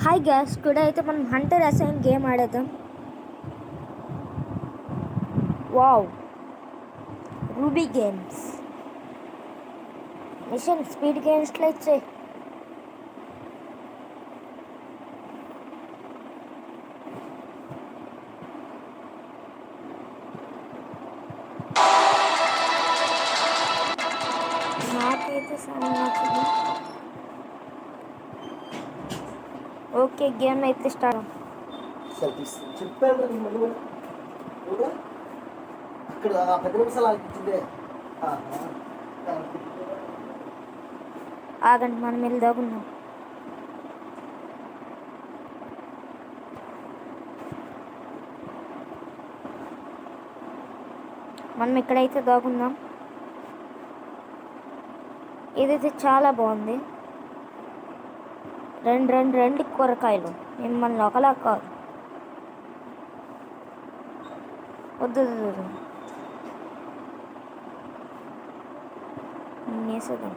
Hi gas today అయితే మనం hunter assassin game ఆడేద్దాం. Wow, Ruby games mission speed గేమ్స్లో ఇచ్చే నాకైతే సౌండ్ నచ్చదు. ఓకే, గేమ్ అయితే స్టార్ట్. చెప్పాను అక్కడ 10 నిమిషాలు ఆగిపోతుందే. ఆగండి, మనం వెళ్ళి దాగున్నాం. మనం ఇక్కడైతే దాగున్నాం. ఇదైతే చాలా బాగుంది. రెండు కూరగాయలు మిమ్మల్ని ఒకలా కాదు. వద్దు వేసేద్దాం.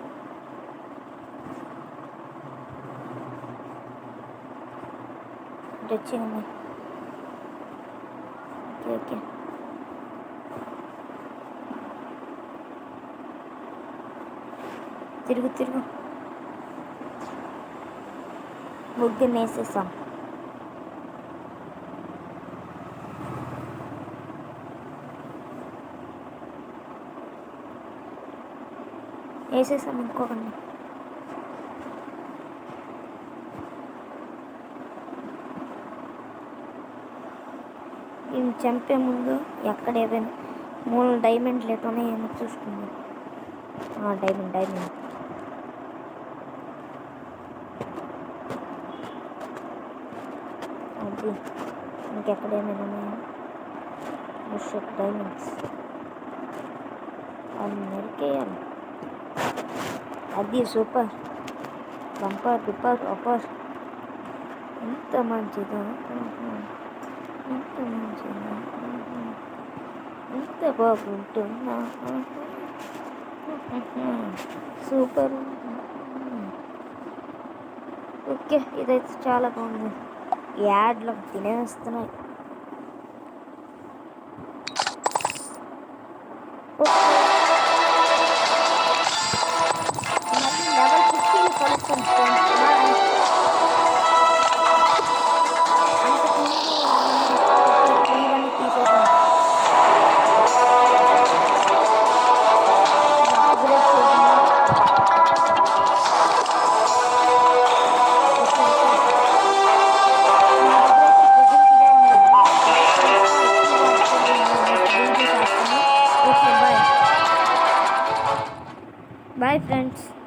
వచ్చింది. ఓకే ఓకే, తిరుగు ముగ్గురు వేసేసాం. వేసేసాం ఇంకొకండి. ఈయన చంపే ముందు ఎక్కడ ఏదైనా మూడు డైమండ్ లేకపోతే ఏమో చూసుకుందాం. డైమండ్ అది ఇంకెక్కడ ఏమైనా ఉన్నాయా? డైమండ్స్ అది నరికేయాలి. అది సూపర్, బంపర్ డుపర్ ఆఫర్. ఎంత మంచిదా, ఎంత మంచిదా, ఎంత బాగుంటుందా, సూపర్. ఓకే, ఇదైతే చాలా బాగుంది. యాడ్లో తినేస్తున్నాయి. లెవెల్ 50 కలుస్తాం. Bye friends.